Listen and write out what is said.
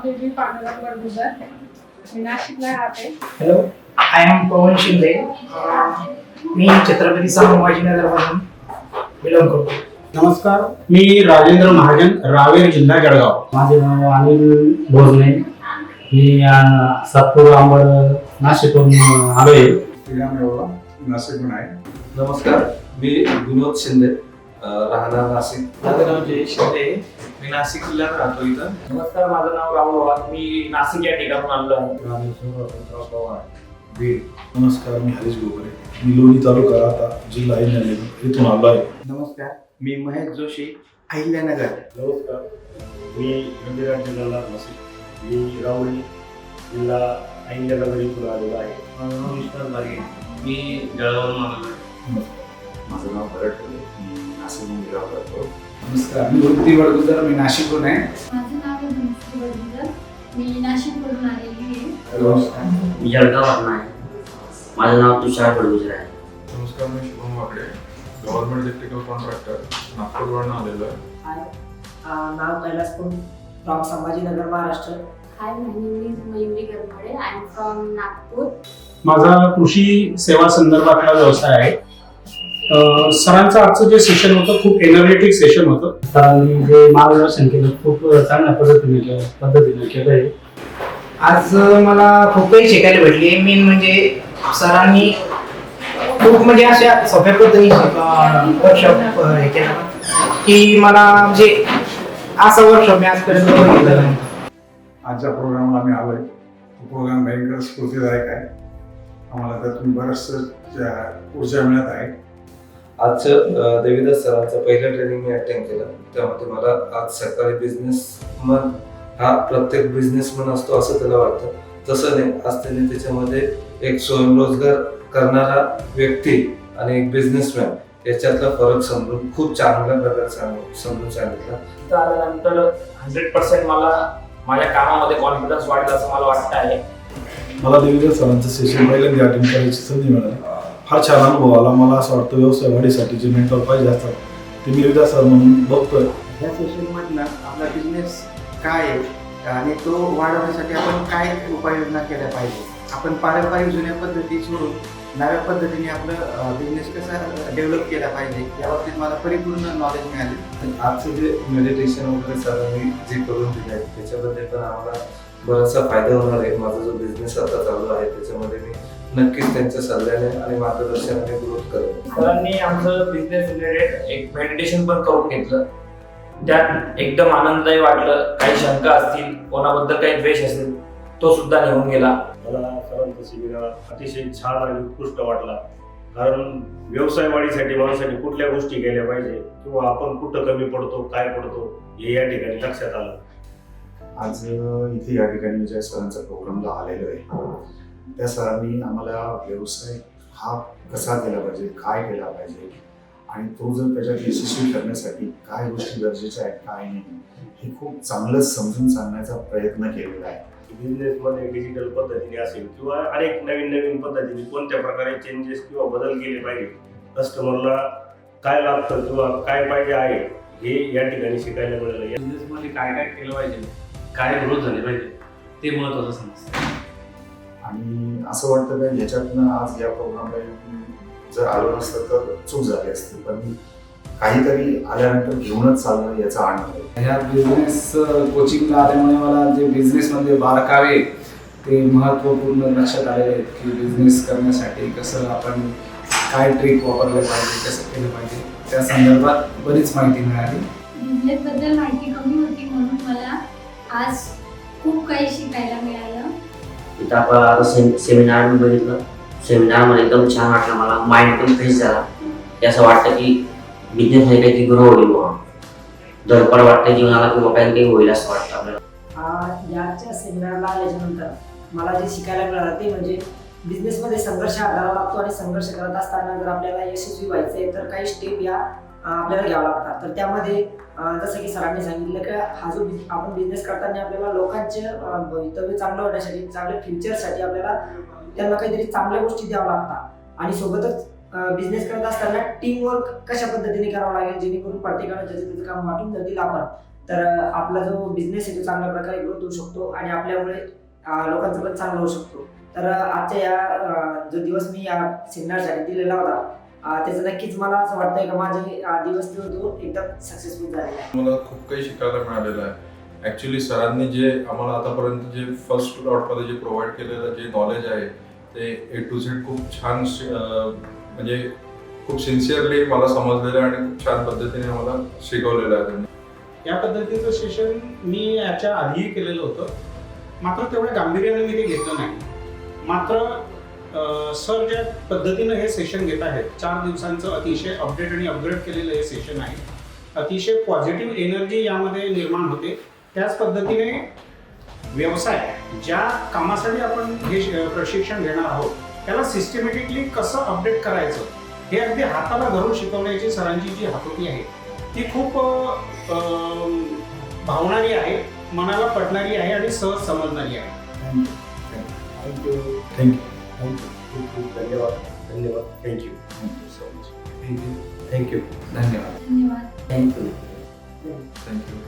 Baby Pandurang Badgujar. मी नाशिकला राहते. Hello, I am Pawan Shinde. मी छत्रपती संभाजीनगरमधून बिलॉंग करतो. नमस्कार, मी राजेंद्र महाजन, रावेर जिल्हा जळगाव. माझे नाव अनिल भोजने. मी सातपूर अंबड नाशिकवरून आलो आहे. श्रीराम येवला, नाशिकहून आहे. नमस्कार, मी विनोद शिंदे, राहणार नाशिक. माझं नाव जयेश शिंदे, मी नाशिक जिल्ह्यात राहतो इथं. नमस्कार, माझं नाव राहुल वाघ, मी नाशिक या ठिकाणून आलो आहे. बीड. नमस्कार, मी हरीश गोगरे, मी लोणी तालुका राहता, जिल्हा अहिल्यानगर इथून आलो आहे. नमस्कार, मी महेश जोशी, अहिल्यानगर. नमस्कार, मी मंदिरात जिल्हा नाशिक. मी राहुरी, जिल्हा अहिल्यानगर इथून आलेलो आहे. नमस्कार बागे, मी जळगावरून आलो आहे. माझं नाव भरत, मी नाशिकहून बिलॉंग करतो. नमस्कार, मी वृत्ती बडगुजर, मी नाशिकहून आहे. माझं नाव आहे धनश्री बडगुजर, मी नाशिकवरून आलेली आहे. नमस्कार, मी जळगाववरून आहे. माझं नाव तुषार बडगुजर आहे. नमस्कार, मी शुभम वाकडे, गव्हर्नमेंट इलेक्ट्रिकल कॉन्ट्रॅक्टर, नागपूरवरून आलेलो आहे. नाव कैलास कुंड, फ्रॉम संभाजीनगर, महाराष्ट्र. हाय, माझी name is Mayuri Garphade. I am from Nagpur. माझा कृषी सेवा संदर्भातला व्यवसाय आहे. सरांचं आजचं जे सेशन होतं खूप एनर्जेटिक सेशन होतं. सरांनी जे मार्गदर्शन केलं खूप चांगल्या पद्धतीने केलंय. आज मला खूप काही शिकायला भेटले. मेन म्हणजे सरांनी खूप म्हणजे अशा सोप्या पद्धतीने वर्कशॉप हे केला की मला म्हणजे असं वर्कशॉप मी आजपर्यंत बघितलं नाही. आजच्या प्रोग्रामला आम्ही आलोय. प्रोग्राम भयंकर स्फूर्तीदायक आहे. आम्हाला त्यातून बरंचसं ऊर्जा मिळत आहे. आजचं देवीदास सरांचं पहिलं ट्रेनिंग मी अटेंड केलं. त्यामध्ये मला आज सकाळी बिझनेसमन हा प्रत्येक बिझनेसमन असतो असं त्याला वाटतं. तसं नाही, आज त्याने त्याच्यामध्ये एक स्वयंरोजगार करणारा व्यक्ती आणि एक बिझनेसमॅन याच्यातला फरक समजून खूप चांगल्या प्रकारे समजून सांगितलं. इथं आल्यानंतर 100% मला माझ्या कामामध्ये कॉन्फिडन्स वाढला असं मला वाटतं आहे. मला देवीदास सरांचं सेशन पहिल्यांदा अटेंड करायची संधी मिळाली. फार छान अनुभव आला. मला असं वाटतं व्यवसाय वाढीसाठी जे मेंटॉर पाहिजे असतात ते मी देवीदास सर म्हणून बघतोय. या सेशनमधनं आपला बिझनेस काय आहे आणि तो वाढवण्यासाठी आपण काय उपाययोजना केल्या पाहिजे. आपण पारंपरिक जुन्या पद्धती सोडून नव्या पद्धतीने आपलं बिझनेस कसा डेव्हलप केला पाहिजे याबाबतीत मला परिपूर्ण नॉलेज मिळाले. आजचं जे मेडिटेशन वगैरे सरांनी जे करून दिले आहे त्याच्याबद्दल पण आम्हाला बराचसा फायदा होणार आहे. माझा जो बिझनेस आता चालू आहे त्याच्यामध्ये मी नक्कीच त्यांच्या सल्ल्याने आणि मार्गदर्शनाने ग्रोथ करेन. सरांनी आमचं बिझनेस रिलेटेड एक मेडिटेशन पण करून घेतलं. त्यात एकदम आनंददायी वाटलं. काही शंका असतील, कोणाबद्दल काही द्वेष असेल तो सुद्धा निघून गेला. मला सरांचा सेमिनार अतिशय छान आणि उत्कृष्ट वाटला. कारण व्यवसाय वाढीसाठी माणसाने कुठल्या गोष्टी केल्या पाहिजे किंवा आपण कुठं कमी पडतो, काय पडतो हे या ठिकाणी लक्षात आलं. आज इथे या ठिकाणी ज्या सरांचा प्रोग्रामला आलेलो आहे त्या सरांनी आम्हाला व्यवसाय हा कसा केला पाहिजे, काय केला पाहिजे आणि तो जर त्याच्यात यशस्वी करण्यासाठी काय गोष्टी गरजेच्या आहेत, काय नाही, हे खूप चांगलं समजून सांगण्याचा प्रयत्न केलेला आहे. बिझनेसमध्ये डिजिटल पद्धतीने असेल किंवा अनेक नवीन नवीन पद्धतीने कोणत्या प्रकारे चेंजेस किंवा बदल केले पाहिजे, कस्टमरला काय लागतं किंवा काय पाहिजे आहे हे या ठिकाणी शिकायला मिळालं. या बिझनेसमध्ये काय काय केलं पाहिजे, काय ग्रोथ झाली पाहिजे ते महत्त्वाचं समजतं. आणि असं वाटतं का ह्याच्यातनं आज या प्रोग्रामला जर आलो नसतं तर चूक झाली असती, पण काहीतरी आल्यानंतर घेऊनच चालणं याचा आनंद आहे. ह्या बिझनेस कोचिंगला आल्यामुळे मला जे बिझनेसमध्ये बारकावे ते महत्त्वपूर्ण लक्षात आलेले आहेत की बिझनेस करण्यासाठी कसं आपण काय ट्रिक वापरले पाहिजे, कसं केलं पाहिजे, त्या संदर्भात बरीच माहिती मिळाली. बिझनेसबद्दल माहिती कमी होती म्हणून मला आज खूप काही शिकायला मिळालं. इथं आपण आता सेमिनार बघितलं. सेमिनारमध्ये एकदम छान वाटलं मला. माइंड पण फ्रेश झाला. असं वाटतं की बिझनेस मध्ये काहीतरी ग्रो होईल म्हणून धडपड वाटतं जीवनाला किंवा काही होईल असं वाटतं आपल्याला. याच्या सेमिनारला आल्याच्यानंतर मला जे शिकायला मिळालं ते म्हणजे बिझनेसमध्ये संघर्ष करावा लागतो आणि संघर्ष करत असताना जर आपल्याला यशस्वी व्हायचं आहे तर काही स्टेप या आपल्याला घ्यावा लागतात. तर त्यामध्ये जसं की सरांनी सांगितलं की हा जो आपण बिझनेस करताना आपल्याला लोकांचे भवितव्य चांगलं होण्यासाठी, चांगल्या फ्युचरसाठी आपल्याला त्यांना काहीतरी चांगल्या गोष्टी द्याव्या लागतात आणि सोबतच बिझनेस करत असताना टीम वर्क कशा पद्धतीने करावं लागेल जेणेकरून प्रत्येकाला ज्याचं त्याचं काम वाटून जर दिलं आपण तर आपला जो बिझनेस आहे तो चांगल्या प्रकारे ग्रोथ होऊ शकतो आणि आपल्यामुळे लोकांचं पण चांगलं होऊ शकतो. तर आजच्या या जो दिवस मी या सेमिनारसाठी दिलेला होता त्याचं नक्कीच मला असं वाटतंय का माझे दिवस तो एकदम सक्सेसफुल झालेला आहे. मला खूप काही शिकायला मिळालेलं आहे. ॲक्च्युली सरांनी जे आम्हाला आतापर्यंत जे फर्स्ट लॉटमध्ये जे प्रोव्हाइड केलेलं जे नॉलेज आहे ते A to Z खूप छान म्हणजे खूप सिन्सिअरली मला समजलेलं आहे आणि खूप छान पद्धतीने मला शिकवलेलं आहे त्यांनी. या पद्धतीचं सेशन मी याच्या आधीही केलेलं होतं, मात्र तेवढ्या गांभीर्याने मी ते घेतलं नाही. मात्र सर ज्या पद्धतीनं हे सेशन घेत आहेत, 4 दिवसांचं अतिशय अपडेट आणि अपग्रेड केलेलं हे सेशन आहे. अतिशय पॉझिटिव्ह एनर्जी यामध्ये निर्माण होते. त्याच पद्धतीने व्यवसाय ज्या कामासाठी आपण हे प्रशिक्षण घेणार आहोत त्याला सिस्टमॅटिकली कसं अपडेट करायचं हे अगदी हाताला धरून शिकवण्याची सरांची जी हातोटी आहे ती खूप भावणारी आहे, मनाला पटणारी आहे आणि सहज समजणारी आहे. थँक्यू. धन्यवाद. Thank you so much. थँक्यू. धन्यवाद. थँक्यू. थँक्यू.